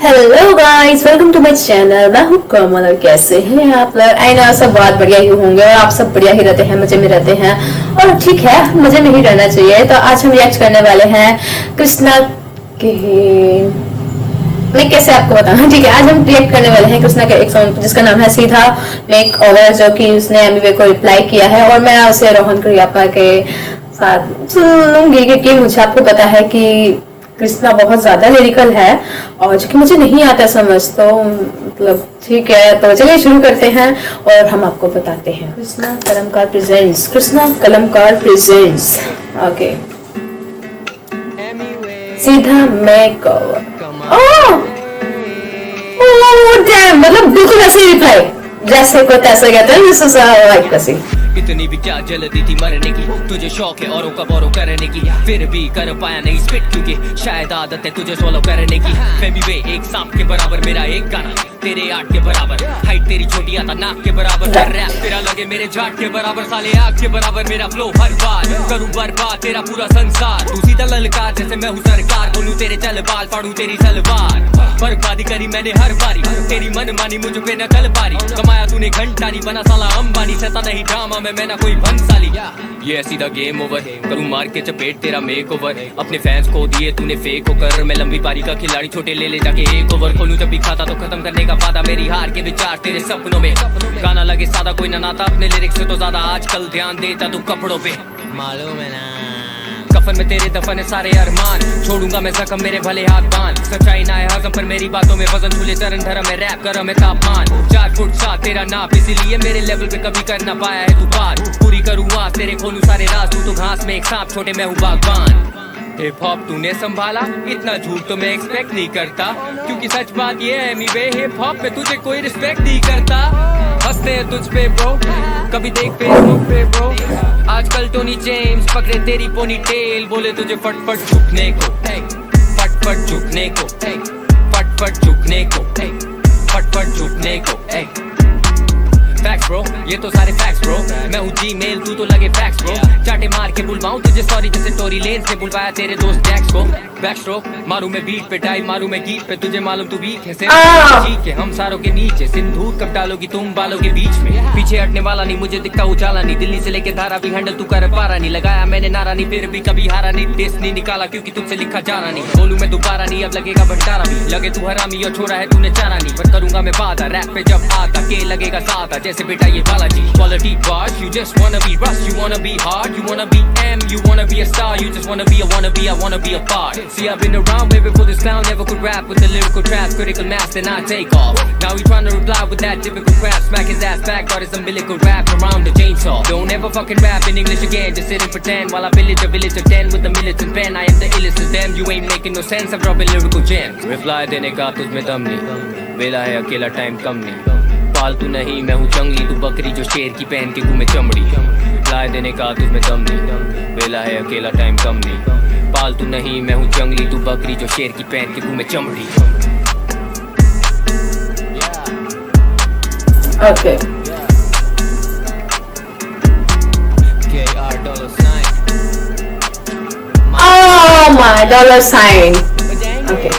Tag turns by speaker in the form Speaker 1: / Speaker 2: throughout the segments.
Speaker 1: Hello guys, welcome to my channel. मैं हूँ कोमल और कैसे हैं आप लोग? आई नो सब बहुत बढ़िया ही होंगे और आप सब बढ़िया ही रहते हैं, मजे में रहते हैं और ठीक है, मजे में ही रहना चाहिए। तो आज हम रिएक्ट करने वाले हैं कृष्णा के, मैं कैसे आपको बताऊं, ठीक है। आज हम रिएक्ट करने वाले हैं कृष्णा के एक सॉन्ग जिसका नाम है सीधा मेक ओवर, जो कि उसने एमवी को रिप्लाई किया है और मैं उसे रोहन क्रियाप्पा के साथ सुन लूंगी क्योंकि मुझे आपको पता है कि कृष्णा बहुत ज्यादा लिरिकल है और जो कि मुझे नहीं आता समझ, तो मतलब ठीक है। तो चलिए शुरू करते हैं और हम आपको बताते हैं। Krishna Kalamkaar presents, Krishna Kalamkaar presents. Okay, Seedha makeover. Damn, मतलब बिल्कुल ऐसे ही रिप्लाई जैसे को तैसे कहते हैं, दिस इज लाइक कसी।
Speaker 2: इतनी भी क्या जल्दी थी मरने की, तुझे शौक है औरों का बोरो करने की, फिर भी कर पाया नहीं स्पिट क्योंकि शायद आदत है तुझे सोलो करने की। फेमी वे एक सांप के बराबर, मेरा एक गाना तेरे 8 के बराबर, हाइट तेरी छोटी आता नाक के बराबर, रैप तेरा लगे मेरे जाट के बराबर, साले आग के बराबर मेरा फ्लो, हर बार करूं बर्बाद तेरा पूरा संसार। तू सीधा ललकार जैसे मैं हूँ सरकार, बोलूं तेरे चल बाल फाड़ू तेरी सलवार। बर्बादी करी मैंने हर बारी, तेरी मन मानी मुझ पे न चल पारी, कमाया तूने घंटा नहीं बना साला अंबानी, सहता नहीं ड्रामा में मैं ना कोई भंसाली। ये सीधा गेम ओवर, करूं मार के चपेट तेरा मेक ओवर, अपने फैंस को दिए तूने फेक होकर, मैं लंबी पारी का खिलाड़ी छोटे ले ले जाके एक ओवर, खोलूं जब भी खाता तो खत्म करने का वादा, मेरी हार के विचार तेरे सपनों में, गाना लगे सादा कोई ना नाता, अपने लिरिक्स से तो ज्यादा आजकल ध्यान देता तू कपड़ों पे, मालूम है ना। कफन में तेरे दफन है सारे अरमान, छोड़ूंगा मैं जख्म मेरे भले हाथ बांध, सच्चाई ना है हजम पर मेरी बातों में वजन, झूले चरण धर्म में रैप कर मैं तापमान, 4 फुट 7 तेरा नाप, इसीलिए मेरे लेवल पे कभी कर ना पाया है तू पार, पूरी करूँ आस तेरे खोलूं सारे राज, तू तो घास में एक सांप छोटे मैं हूँ बागबान। हिप हॉप तूने संभाला, इतना झूठ तो मैं एक्सपेक्ट नहीं करता, क्योंकि सच बात ये है एनीवे हिप हॉप में तुझे कोई रिस्पेक्ट नहीं करता। हंसते हैं तुझ पे ब्रो, कभी देख फेसबुक पे ब्रो, आजकल टोनी जेम्स पकड़े तेरी पोनी टेल, बोले तुझे फटफट झुकने को, फटफट झुकने को, फटफट झुकने को, फटफट झुकने को। फैक्स ब्रो, ये तो सारे फैक्स ब्रो, मैं हूँ जीमेल तू तो लगे फैक्स ब्रो, चाटे मार के बुलवाऊं तुझे सॉरी जैसे टोरी लेन से बुलवाया तेरे दोस्त जैक्स को, बैक स्ट्रोक मारू मैं बीट पे डाई मारू मैं गीत पे, तुझे मालूम तू वीक है ठीक है हम सारों के नीचे, सिंदूर कब डालोगी तुम बालों के बीच में, पीछे हटने वाला नहीं मुझे दिखता उजाला नहीं, दिल्ली से लेके धारा भी हैंडल तू कर पारा नहीं, लगाया मैंने नारा नहीं फिर भी कभी हारा नहीं, टेस्ट नहीं निकाला क्योंकि तुझसे लिखा जा रहा नहीं, बोलूं मैं दोबारा नहीं अब लगेगा भंडारा भी, लगे तू हरामी और छोरा है तूने चारा नहीं, पर करूंगा मैं वादा रैप पे जब आता के लगेगा सादा, जैसे बेटा ये Balaji quality boss, you just wanna be Russ, you wanna be hard, you wanna be M, you wanna be a star, you just wanna be a wannabe, I wanna be a part. See I've been around way before this clown never could rap with the lyrical traps, critical mass then I take off. Now he trying to reply with that typical crap, smack his ass back, got his umbilical rap around the chainsaw. Don't ever fucking rap in English again, just sit and pretend while I pillage a village of 10 with a militant pen. I am the illest of them, you ain't making no sense, I'm dropping lyrical gems. Reply देने का तुझमें दम नहीं, वेला है अकेला time कम नहीं, पालतू नहीं मैं हूँ जंगली, तू बकरी जो शेर की पहन के घूमे चमड़ी, लाए देने का तुझमें दम नहीं, वेला है अकेला टाइम कम नहीं, पालतू नहीं मैं हूँ जंगली, तू बकरी जो शेर की पहन के घूमे चमड़ी।
Speaker 1: Okay, oh my dollar sign. Okay,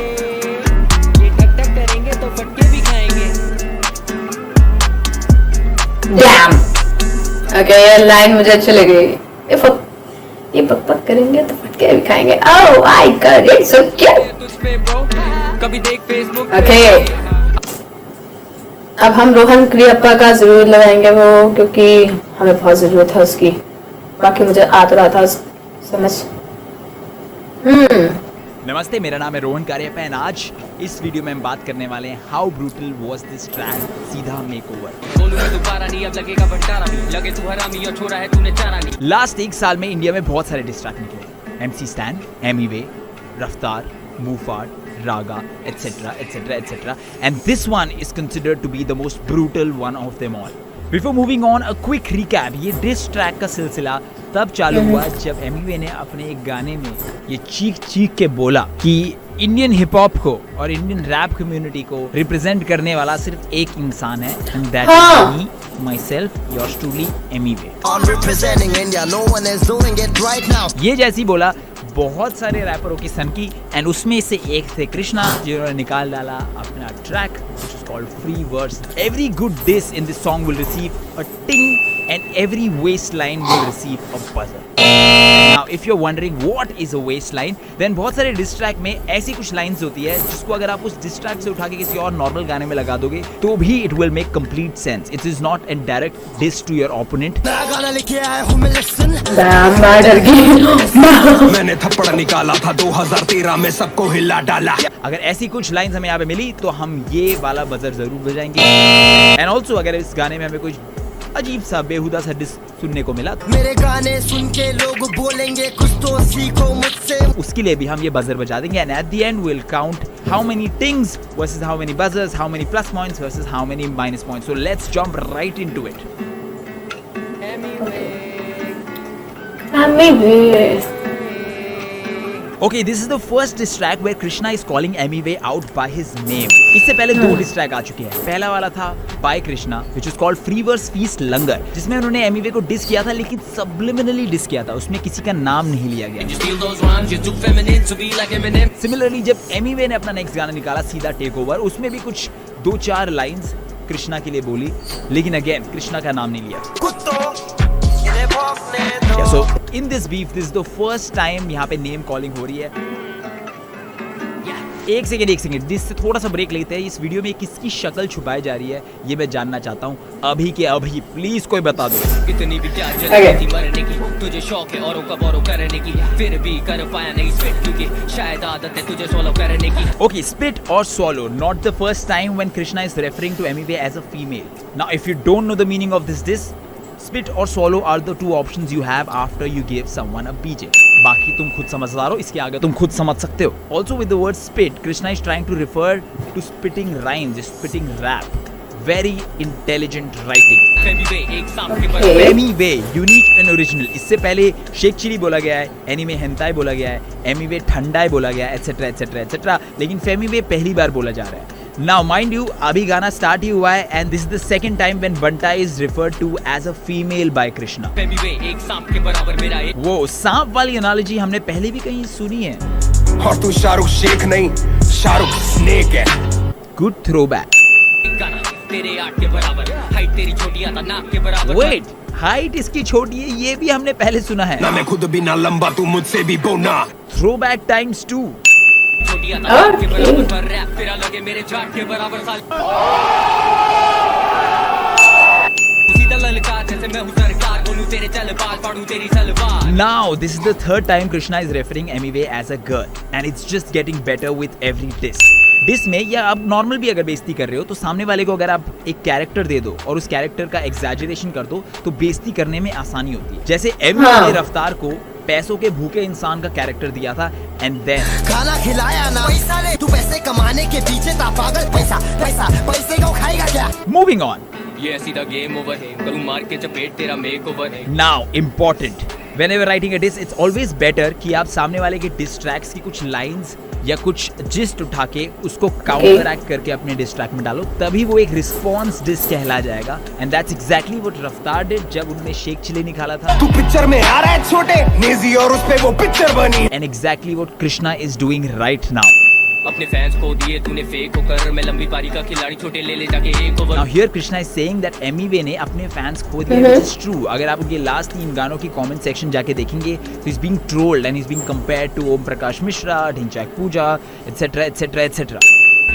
Speaker 1: damn. Okay, ये लाइन मुझे अच्छी लगी, ये पक पक करेंगे तो फटके भी खाएंगे। Oh my God, it's so cute.
Speaker 2: कभी देख फेसबुक।
Speaker 1: ओके, अब हम रोहन क्रियाप्पा का जरूर लगाएंगे वो, क्योंकि हमें बहुत जरूरत है उसकी, बाकी मुझे आ तो रहा था समझ।
Speaker 3: नमस्ते, मेरा नाम है रोहन कारियाप्पा एंड आज इस वीडियो में हम बात करने वाले हैं how brutal was this track सीधा मेकओवर। लास्ट 1 साल में इंडिया में बहुत सारे डिस ट्रैक निकले, MC Stan, एमीवे, रफ्तार, मूफार, रागा, etc etc etc and this one is considered to be the most brutal one of them all. Before moving on, a quick recap. ये diss track का सिलसिला तब चालू हुआ जब एमीवे ने अपने एक गाने में ये चीख के बोला कि इंडियन हिप हॉप को और इंडियन रैप कम्युनिटी को रिप्रेजेंट करने वाला सिर्फ एक इंसान है, and that is me, myself, yours truly, Emiway. ये जैसी बोला बहुत सारे रैपरों की सन की, एंड उसमें से एक थे कृष्णा, जिन्होंने निकाल डाला अपना track which is called Free Verse. Every good diss in this song will receive a ting and every waistline will receive a buzzer. Now if you're wondering what is a waistline, then बहुत सारे diss track में ऐसी कुछ lines होती है जिसको अगर आप उस डिस ट्रैक से उठा के किसी और नॉर्मल गाने में लगा दोगे तो भी it will make complete sense. It is not a direct diss to your opponent.
Speaker 1: मैं डर गई।
Speaker 4: मैंने थप्पड़ निकाला था 2013 में, सबको हिला डाला।
Speaker 3: अगर ऐसी कुछ लाइंस हमें यहाँ पे मिली तो हम ये वाला बजर जरूर बजाएंगे। एंड ऑल्सो अगर इस गाने में हमें कुछ अजीब सा बेहुदा सा डिस सुनने को मिला,
Speaker 5: मेरे गाने सुन के लोग बोलेंगे कुछ तो सीखो मुझसे,
Speaker 3: उसके लिए भी हम ये बजर बजा देंगे। And at the end will count how many टिंग्स versus how many buzzers, how many plus points versus how many minus points. So let's jump right into it. Okay, this is the first diss track where Krishna is calling Emiway out by his name. इससे पहले दो diss track आ चुके हैं। पहला वाला था by Krishna, which is called Free Verse Feast Langar, जिसमें उन्होंने Emiway को diss किया था, लेकिन subliminally diss किया था, उसमें किसी का नाम नहीं लिया गया। Similarly, जब Emiway ने अपना नेक्स्ट गाना निकाला सीधा टेक ओवर, उसमें भी कुछ 2-4 लाइंस कृष्णा के लिए बोली, लेकिन अगेन कृष्णा का नाम नहीं लिया। Yeah, so in this beef, this is the first time यहाँ पे नेम कॉलिंग हो रही है। एक सेकेंड जिससे थोड़ा सा ब्रेक लेते हैं। इस वीडियो में किसकी शक्ल छुपाई जा रही है ये मैं जानना चाहता हूँ। अभी के अभी प्लीज कोई बता दो।
Speaker 2: इतनी भी क्या जल्दी थी मरने की, तुझे शौक है औरों का बोरो करने की, फिर भी कर पाया नहीं स्पिट क्योंकि शायद आदत है तुझे सोलो करने की।
Speaker 3: Okay, spit or swallow, not the first time when Krishna is referring to Emiway as a female. Now if you don't know the meaning of this diss, spit or swallow are the two options you have after you give someone a BJ. बाकी तुम खुद समझदार हो, इसके आगे तुम खुद समझ सकते हो। Also with the word spit, Krishna is trying to refer to spitting rhymes, spitting rap. Very intelligent writing. Emiway, unique and original. इससे पहले शेक चिली बोला गया है, एनीमे हेंटाई बोला गया है, एमीवे ठंडाई बोला गया है, एटसेट्रा एटसेट्रा एटसेट्रा, लेकिन फेमीवे पहली बार बोला जा रहा है। Now mind you, अभी गाना स्टार्ट ही हुआ है and this is the second time when Banta is referred to as a female by Krishna.
Speaker 2: एक सांप के बराबर मेरा एक।
Speaker 3: वो सांप वाली एनालॉजी हमने पहले भी कहीं सुनी है।
Speaker 4: और तू शाहरुख शेख नहीं, शाहरुख स्नेक है।
Speaker 3: Good throwback.
Speaker 2: गाना तेरे 8 के बराबर, हाइट तेरी छोटी आता नाक के बराबर।
Speaker 3: Wait, हाइट इसकी छोटी है, ये भी हमने पहले सुना है।
Speaker 4: ना मैं खुद भी ना लंबा, तू मुझसे भी बोना।
Speaker 3: Throwback times 2.
Speaker 2: छोटी आता नाक के बराबर, पर रैप तेरा लगे मेरे जाट के बराबर साल। सीधा ललकार जैसे मैं हूँ सरकार, बोलूं तेरे चल बाल पाड़ू तेरी salwar.
Speaker 3: Now this is the third time Krishna is referring Emiway as a girl and it's just getting better with every diss. Diss में या आप नॉर्मल भी अगर बेइज्जती कर रहे हो तो सामने वाले को अगर आप एक कैरेक्टर दे दो और उस कैरेक्टर का एग्जैजरेशन कर दो तो बेइज्जती करने में आसानी होती है। जैसे एमिवे ने रफ्तार को पैसों के भूखे इंसान का कैरेक्टर दिया था एंड देन
Speaker 5: खाना खिलाया ना पैसा ले, तू पैसे कमाने के पीछे था पागल, पैसा पैसा पैसे को खाएगा क्या।
Speaker 3: मूविंग ऑन,
Speaker 2: ये सीधा गेम ओवर है, करूं मार के चपेट तेरा मेकओवर है।
Speaker 3: Now important, whenever writing a diss, it's always better कि आप सामने वाले के diss tracks की कुछ लाइंस या कुछ जिस्ट उठा के उसको काउंटर एक्ट करके अपने डिस ट्रैक में डालो, तभी वो एक रिस्पॉन्स डिस कहला जाएगा। एंड दैट्स एग्जैक्टली व्हाट रफ्तार डिड जब उन्होंने शेक चिली निकाला था।
Speaker 4: तू पिक्चर में आ रहा है छोटे नेजी और उस पे वो पिक्चर बनी।
Speaker 3: And exactly what Krishna is doing right now.
Speaker 2: अपने फैंस को दिए तूने फेक होकर, मैं लंबी पारी का खिलाड़ी छोटे ले जाके एक over.
Speaker 3: Now here Krishna is saying that Emiway ने अपने फैंस खो दिए, which is true। अगर आप उनके लास्ट 3 गानों की कमेंट सेक्शन जाके देखेंगे तो he's being trolled and he's being compared to Om Prakash Mishra, Dhinchak Puja, etc etc etc।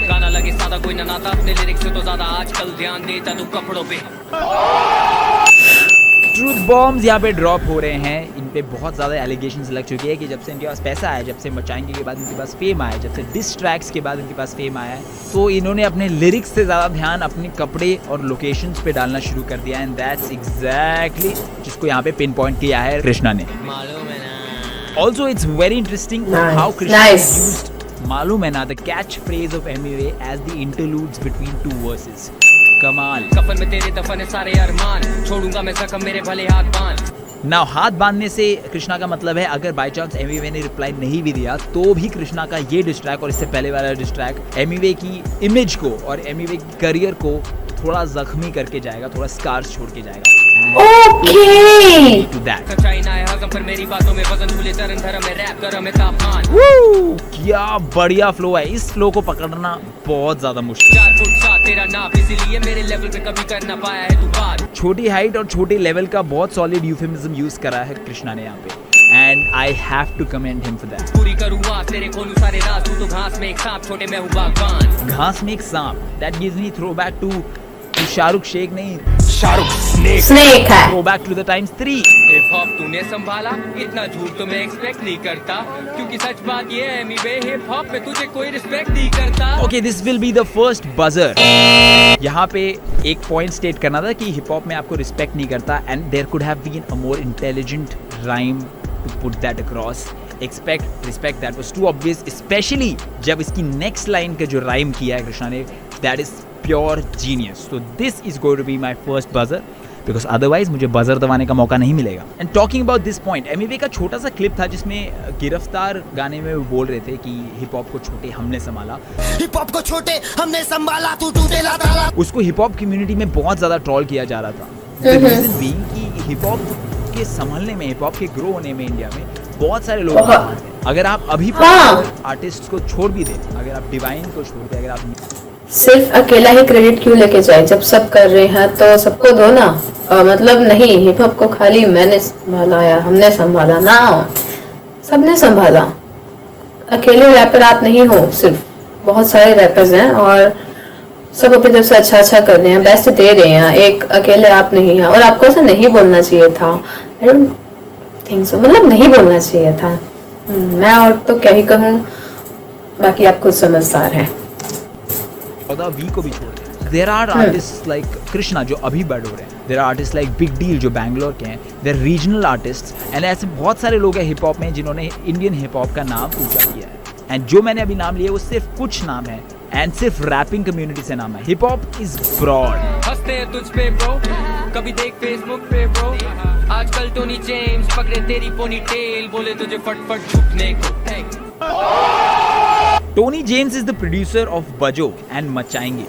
Speaker 2: गाना लगे सादा कोई ना नाता, अपने लिरिक्स से तो ज्यादा आजकल ध्यान देता तू कपड़ों पे।
Speaker 3: ट्रूथ बॉम्ब्स यहाँ पे ड्रॉप हो रहे हैं, इन पे बहुत ज़्यादा एलिगेशंस लग चुके हैं कि जब से इनके पास पैसा आया, जब से मचाएंगे के बाद इनके पास फेम आया, जब से डिस ट्रैक्स के बाद इनके पास फेम आया है, तो इन्होंने अपने लिरिक्स से ज़्यादा ध्यान अपने कपड़े और लोकेशंस पे डालना शुरू कर दिया। एंड दैट्स एग्जैक्टली जिसको यहाँ पे पिन पॉइंट किया है कृष्णा ने।
Speaker 2: मालूम है ना।
Speaker 3: Also it's very interesting how Krishna used मालूम है ना, the catch phrase of Emiway as the interludes between 2 verses. कमाल।
Speaker 2: कफन में तेरे दफन है सारे अरमान, छोड़ूंगा मैं जख्म मेरे भले हाथ बांध।
Speaker 3: नाउ हाथ बांधने से कृष्णा का मतलब है अगर बाय चांस एमिवे ने रिप्लाई नहीं भी दिया तो भी कृष्णा का ये डिस्ट्रैक और इससे पहले वाला डिस्ट्रैक एमिवे की इमेज को और एमिवे की करियर को थोड़ा जख्मी करके जाएगा, थोड़ा स्कार्स छोड़ के जाएगा।
Speaker 1: Okay
Speaker 3: to that.
Speaker 2: सच्चाई ना है हजम पर मेरी बातों में वजन भूले चरण धर्म में रैप गरम है तापमान
Speaker 3: Woo! क्या बढ़िया फ्लो है, इस फ्लो को पकड़ना बहुत ज्यादा मुश्किल।
Speaker 2: 4 फुट 7 तेरा नाप इसीलिए मेरे लेवल पे कभी कर ना पाया है तू बात
Speaker 3: छोटी हाइट और छोटे लेवल का बहुत सॉलिड यूफेमिज्म यूज करा है कृष्णा ने यहाँ पे, and I have to commend him for that.
Speaker 2: पूरी करूँ आज तेरे खोलूं सारे राज तू तो घास में एक सांप छोटे मैं हूँ बागबान
Speaker 3: घास में एक सांप, that gives me throw back to Shahrukh Sheikh नहीं,
Speaker 4: शाहरुख स्नेक
Speaker 1: स्नेक है।
Speaker 3: Throw back to the times 3।
Speaker 2: Hip hop तूने संभाला इतना झूठ तो मैं एक्सपेक्ट नहीं करता क्योंकि सच बात ये है एमी वे हिप हॉप में तुझे कोई रिस्पेक्ट नहीं करता
Speaker 3: okay, this will be the first buzzer. यहाँ पे एक पॉइंट स्टेट करना था कि हिप हॉप में आपको रिस्पेक्ट नहीं करता, and there could have been a more intelligent rhyme to put that across. Expect respect that was too obvious, specially जब इसकी नेक्स्ट लाइन का जो राइम किया है कृष्णा ने, दैट इज प्योर जीनियस। तो this is going to be my first buzzer, because otherwise मुझे buzzer दबाने का मौका नहीं मिलेगा। And talking about this point, MV का छोटा सा क्लिप था जिसमें गिरफ्तार गाने में वो बोल रहे थे कि हिप हॉप को छोटे हमने संभाला।
Speaker 5: हिप हॉप को छोटे हमने संभाला तू टूटेला ताला
Speaker 3: उसको हिप हॉप कम्युनिटी में बहुत ज़्यादा ट्रोल किया जा रहा था। The reason being कि हिप हॉप के संभलने में, हिप हॉप के ग्रो होने में इंडिया में बहुत सारे लोग हैं। अगर आप अभी आर्टिस्ट को छोड़ भी दें, अगर आप डिवाइन को छोड़ दें, अगर आप
Speaker 1: सिर्फ अकेला ही क्रेडिट क्यों लेके जाए, जब सब कर रहे हैं तो सबको दो ना। मतलब नहीं, हिप हॉप को खाली मैंने संभाला या हमने संभाला ना, सबने संभाला। अकेले रैपर आप नहीं हो, सिर्फ बहुत सारे रैपर्स हैं और सब अपनी तरफ से अच्छा कर रहे हैं, बेस्ट दे रहे हैं, एक अकेले आप नहीं हैं। और आपको ऐसा नहीं बोलना चाहिए था, आई डोंट थिंक सो, मतलब नहीं बोलना चाहिए था। मैं और तो क्या ही कहूँ, बाकी आप खुद समझदार हैं।
Speaker 3: वी को भी छोड़ दें। There are artist like Krishna जो अभी बढ़ रहे हैं, there are artist like Big Deal जो बैंगलोर के हैं, देयर रीजनल आर्टिस्ट, एंड ऐसे बहुत सारे लोग हैं हिप हॉप में जिन्होंने इंडियन हिप हॉप का नाम ऊंचा किया है। एंड जो मैंने अभी नाम लिए वो सिर्फ कुछ नाम है, एंड सिर्फ रैपिंग कम्युनिटी से नाम है। Hip hop is broad.
Speaker 2: हंसते हैं तुझ पे ब्रो कभी देख फेसबुक पे ब्रो आजकल टोनी जेम्स पकड़े तेरी पोनी टेल बोले तुझे फटफट झुकने को
Speaker 3: Tony James is the producer of Bajo and Machayenge,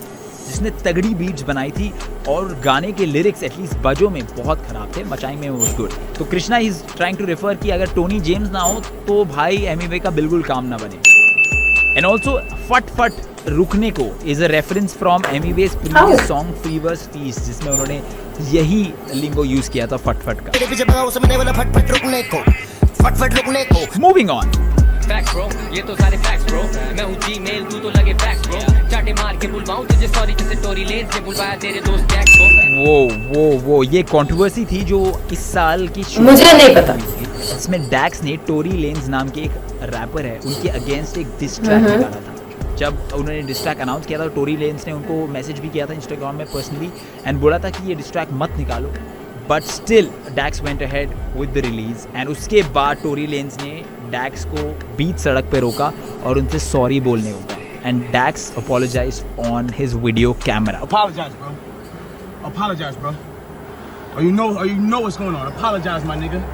Speaker 3: जिसने तगड़ी बीट्स बनाई थी और गाने के लिरिक्स एटलीस्ट बजो में बहुत खराब थे, मचाएंगे में वाज गुड। तो Krishna is trying to refer कि अगर टोनी जेम्स ना हो तो भाई एमीवे का बिल्कुल काम ना बने। एंड ऑल्सो फट फट रुकने को is a reference from Emiway's previous song fevers feast, जिसमें उन्होंने यही लिंगो यूज किया था फट फट का।
Speaker 5: तेरे पीछे भागा उसे मैंने बोला फटफट रुकने को, फटफट रुकने को।
Speaker 3: मूविंग ऑन,
Speaker 2: फैक्स ब्रो ये तो सारे फैक्स ब्रो मैं हूँ जीमेल तू तो लगे फैक्स ब्रो चाटे मार के बुलवाऊं तुझे सॉरी जैसे टोरी लेन से बुलवाया तेरे दोस्त जैक्स को।
Speaker 3: वो ये कंट्रोवर्सी थी जो इस साल की
Speaker 1: मुझे नहीं पता।
Speaker 3: इसमें डैक्स ने टोरी लेन्स नाम के एक रैपर है उनके अगेंस्ट एक डिस ट्रैक निकाला था। जब उन्होंने डिस ट्रैक अनाउंस किया था, टोरी लेन्स ने उनको मैसेज भी किया था इंस्टाग्राम में पर्सनली एंड बोला था कि ये डिस ट्रैक मत निकालो, but still Dax went ahead with the release. And उसके बाद टोरी लेन्स ने डैक्स को बीच सड़क पे रोका और उनसे सॉरी बोलने को कहा, and Dax apologized on his video camera.
Speaker 6: Apologize, bro. Apologize, bro. Or you know what's going on. Apologize, my nigga.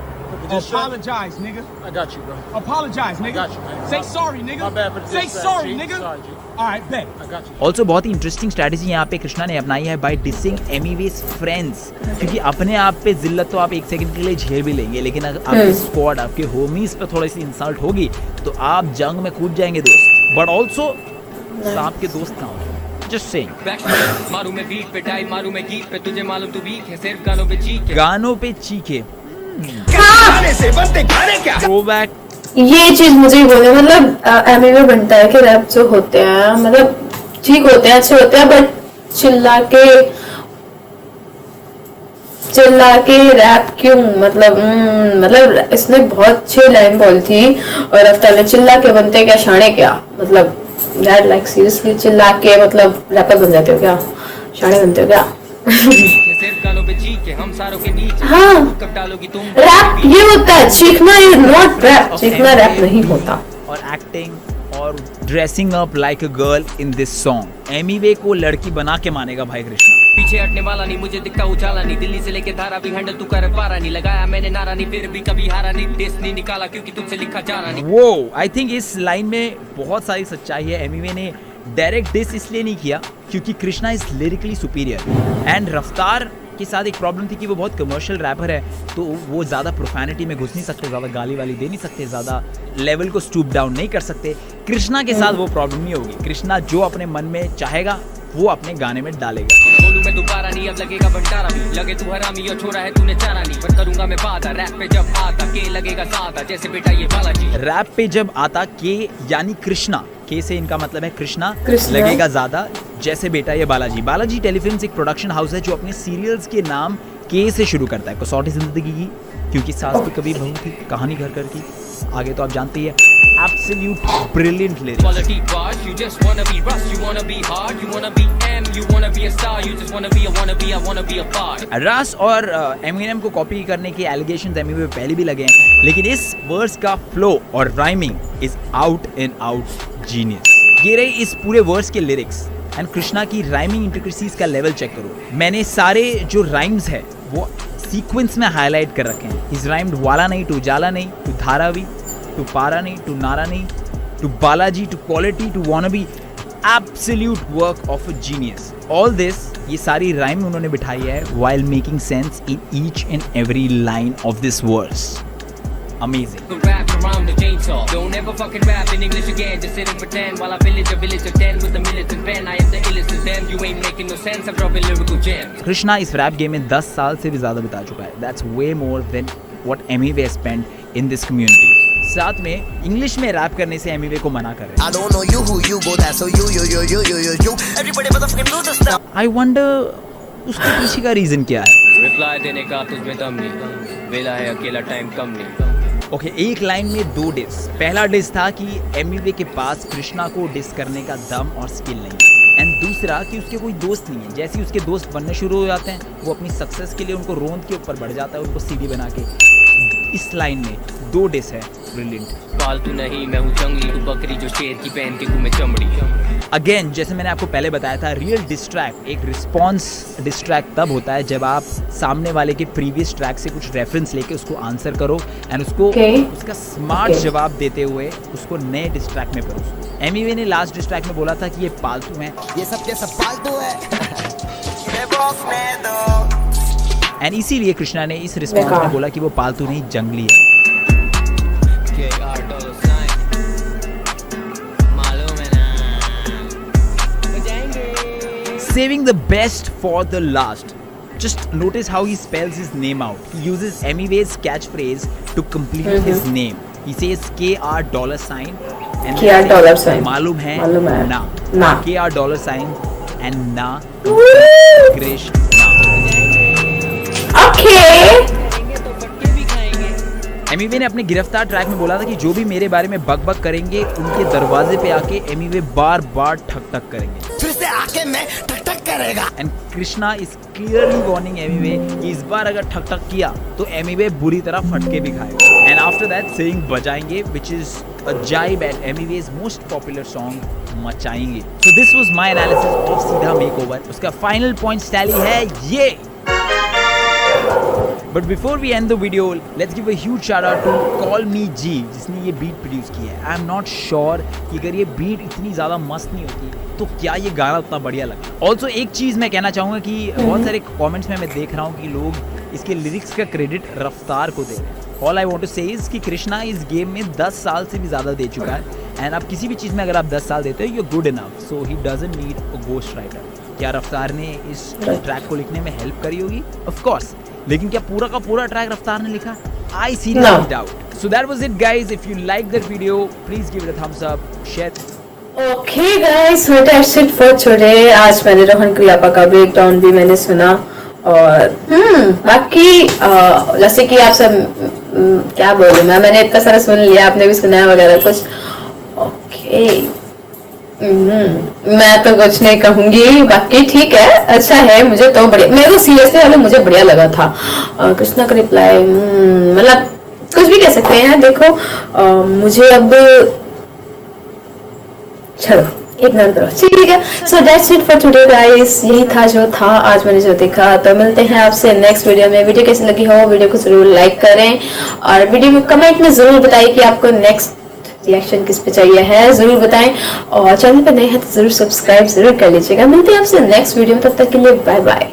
Speaker 6: Apologize, nigga.
Speaker 7: I got you, bro.
Speaker 6: Apologize,
Speaker 7: I
Speaker 6: nigga.
Speaker 7: got you, man.
Speaker 6: Say sorry, nigga.
Speaker 7: My bad for the
Speaker 6: Say
Speaker 7: diss track,
Speaker 6: sorry,
Speaker 7: G.
Speaker 6: nigga.
Speaker 7: Sorry, G.
Speaker 6: All right, bet.
Speaker 7: I got you.
Speaker 3: Also बहुत ही interesting strategy यहाँ पे कृष्णा ने अपनाई है bye dissing एमीवेज friends, क्योंकि अपने आप पे जिल्लत तो आप एक सेकंड के लिए झेल भी लेंगे, लेकिन अगर आपकी स्क्वाड आपके होमीज पे थोड़ी सी इंसल्ट होगी तो आप जंग में कूद जाएंगे दोस्त। बट ऑल्सो सांप के दोस्त ना हो, जस्ट सेइंग।
Speaker 2: मारू मैं बीट पे टाइम मारू मैं गीत पे तुझे मालूम तू वीक है सिर्फ गानों पे चीख
Speaker 3: गानों पे चीखे,
Speaker 4: गाने से बनते गाने क्या
Speaker 1: ये चीज मुझे ही बोले, मतलब एमवे बनता है कि रैप जो होते हैं मतलब ठीक होते हैं, अच्छे होते हैं, बट चिल्ला के रैप क्यों, मतलब इसने बहुत अच्छी लाइन बोली थी और रफ्तार ने चिल्ला के बनते क्या शाने क्या, मतलब दैट लाइक सीरियसली चिल्ला के मतलब रैपर बन जाते हो क्या, शाने बनते हो क्या?
Speaker 2: सिर्फ गानों पे चीख के हम सारों के नीचे
Speaker 1: हाँ
Speaker 2: कब डालोगी तुम
Speaker 1: रैप ये होता है, चीखना इज नॉट रैप, चीखना रैप नहीं होता।
Speaker 3: और एक्टिंग और dressing up like a girl in this song Emiway को लड़की बना के मानेगा भाई कृष्णा।
Speaker 2: पीछे हटने वाला नहीं मुझे दिखता उजाला नहीं दिल्ली से लेके धारा भी हैंडल तू कर पारा नहीं लगाया मैंने नारा नहीं फिर भी कभी हारा नहीं टेस्ट नहीं निकाला क्योंकि तुझसे लिखा जा रहा नहीं।
Speaker 3: वो आई थिंक इस लाइन में बहुत सारी सच्चाई है। एमीवे ने डायरेक्ट डिस इसलिए नहीं किया क्योंकि Krishna is lyrically superior and रफ्तार के साथ एक प्रॉब्लम थी कि वो बहुत कमर्शियल रैपर है, तो वो ज़्यादा प्रोफैनिटी में घुस नहीं सकते, ज़्यादा गाली वाली दे नहीं सकते, ज़्यादा लेवल को स्टूप डाउन नहीं कर सकते। कृष्णा के साथ वो प्रॉब्लम नहीं होगी। कृष्णा जो अपने मन में चाहेगा वो अपने गाने में डालेगा।
Speaker 2: बोलूं मैं दोबारा नहीं, अब लगेगा बंटारा भी, लगे तू हरामी और छोरा है तूने चारा नहीं, पर करूंगा मैं वादा रैप पे जब आता के लगेगा सादा, जैसे बेटा ये बालाजी।
Speaker 3: रैप पे जब आता के यानी कृष्णा, के से इनका मतलब है कृष्णा,
Speaker 1: कृष्णा।
Speaker 3: लगेगा ज्यादा जैसे बेटा ये बालाजी। बालाजी टेलीफिल्म्स एक प्रोडक्शन हाउस है जो अपने सीरियल्स के नाम के से शुरू करता है। कसौटी जिंदगी की, क्योंकि सास भी कभी बहू थी, कहानी घर घर की, आगे तो आप जानते ही है। Absolute brilliant lyrics.
Speaker 2: Quality bars, you just wanna be Russ, you wanna be hard, you wanna be M, you wanna be a star, you just wanna be a I wanna be a part.
Speaker 3: रस और Eminem को copy करने के allegations Emiway पहले भी लगे हैं, लेकिन इस वर्स का फ्लो और rhyming is out and out genius. ये रहे इस पूरे वर्स के लिरिक्स एंड कृष्णा की राइमिंग इंट्रिकेसीज का लेवल चेक करो। मैंने सारे जो राइम्स है वो सीक्वेंस में हाईलाइट कर रखे हैं। इज राइम्ड वाला नहीं टू जाला नहीं टू धारावी टू पारा नहीं टू नारा नहीं टू बालाजी टू क्वालिटी टू wannabe. Absolute work of a genius. All this, ये सारी राइम उन्होंने बिठाई है while making sense in each and every line of this verse. Amazing.
Speaker 2: The rap around the chainsaw, don't ever fucking rap in English again, just sit and pretend while I village of 10 with the militant pen. I am the illest of them, you ain't making no sense, I'm dropping lyrical gems.
Speaker 3: Krishna इस rap game में 10 साल से भी ज्यादा बिता चुका है। That's way more than what Emiway spent in this community. साथ में इंग्लिश में रैप करने से एमिवे को मना कर रहे
Speaker 5: I don't know you who you go that's so you everybody motherfucking do this now.
Speaker 3: हैं। I wonder उसके पीछे का रीजन क्या है।
Speaker 2: रिप्लाई देने का तुझमें दम नहीं, वेला है अकेला टाइम कम नहीं।
Speaker 3: ओके, एक लाइन में 2 डिस। पहला डिस था कि एमिवे के पास कृष्णा को डिस करने का दम और स्किल नहीं, एंड दूसरा कि उसके कोई दोस्त नहीं है। जैसे ही उसके दोस्त बनने शुरू हो जाते हैं वो अपनी सक्सेस के लिए उनको रोंद के ऊपर बढ़ जाता है, उनको सीढ़ी बना के। इस लाइन में 2 डिस है, ब्रिलियंट।
Speaker 2: पालतू नहीं मैं हूँ जंगली, तू बकरी जो शेर की पहन के घूमे चमड़ी।
Speaker 3: अगेन, जैसे मैंने आपको पहले बताया था, रियल डिस्ट्रैक्ट, एक रिस्पॉन्स डिस्ट्रैक्ट तब होता है जब आप सामने वाले के प्रीवियस ट्रैक से कुछ रेफरेंस लेके उसको आंसर करो एंड उसको उसका स्मार्ट जवाब देते हुए उसको नए डिस्ट्रैक्ट में परोसो। एमिवे ने लास्ट डिस्ट्रैक्ट में बोला था कि ये पालतू है,
Speaker 5: ये सब के सब फालतू है। ये बॉक्स में दो।
Speaker 3: एंड इसीलिए कृष्णा ने इस रिस्पॉन्स में बोला कि वो पालतू नहीं, जंगली है। Saving the best for the last. Just notice how he spells his name out. He uses Emiway's catchphrase to complete his name. He says $$ and
Speaker 1: $$
Speaker 3: मालूम है ना, $$ and ना कृष्णा। एमिवे ने अपने गिरफ्तार ट्रैक में बोला था कि जो भी मेरे बारे में बक करेंगे उनके दरवाजे पे आके एमिवे बार बार ठक ठक करेंगे,
Speaker 5: फिर से आके मैं ठक ठक करेगा।
Speaker 3: And Krishna is clearly warning Emiway कि इस बार अगर ठक ठक किया तो एमिवे बुरी तरह फटके भी खाएगा। एंड आफ्टर दैट सेइंग बजाएंगे, which is a jibe at Emiway's most popular song Machayenge. So this was my analysis of Seedha makeover. उसका फाइनल पॉइंट टैली है ये। But before we end the video, let's give a huge shout out to Call Me G, जिसने ये beat produce किया है। I am not sure कि अगर ये बीट इतनी ज़्यादा मस्त नहीं होती तो क्या ये गाना उतना बढ़िया लगता। ऑल्सो एक चीज़ मैं कहना चाहूँगा कि बहुत सारे कमेंट्स में मैं देख रहा हूँ कि लोग इसके लिरिक्स का क्रेडिट रफ्तार को दे रहे हैं। ऑल आई वांट टू से इज कि कृष्णा इस गेम में 10 साल से भी ज़्यादा दे चुका है, एंड आप किसी भी चीज़ में अगर आप 10 साल देते हो you good enough, so he doesn't need a ghost writer. क्या रफ्तार ने इस ट्रैक को लिखने में हेल्प करी होगी? ऑफ कोर्स, लेकिन क्या पूरा का पूरा ट्रैक रफ्तार ने लिखा? I seriously doubt. So that was it, guys. If you liked that video, please give it a thumbs up, share.
Speaker 1: Okay guys, so that's it for today. आज मैंने रोहन कुलापा का ब्रेकडाउन भी मैंने सुना, और बाकी जैसे कि आप सब क्या बोलूं मैंने इतना सारा सुन लिया, आपने भी सुना वगैरह कुछ। ओके, मैं तो कुछ नहीं कहूंगी, बाकी ठीक है, अच्छा है, मुझे तो बढ़िया, मेरे को सीरियसली वाला मुझे बढ़िया लगा था। कृष्णा का रिप्लाई मतलब कुछ भी कह सकते हैं। देखो मुझे अब चलो इग्नोर करो, ठीक है। So that's it for today guys, यही था जो था आज मैंने जो देखा। तो मिलते हैं आपसे नेक्स्ट वीडियो में। वीडियो कैसी लगी हो वीडियो को जरूर लाइक करें, और वीडियो में कमेंट में जरूर बताइए कि आपको नेक्स्ट रिएक्शन किस पे चाहिए है, जरूर बताएं। और चैनल पे नए हैं तो जरूर सब्सक्राइब जरूर कर लीजिएगा। मिलते हैं आपसे नेक्स्ट वीडियो में, तब तक के लिए बाय बाय।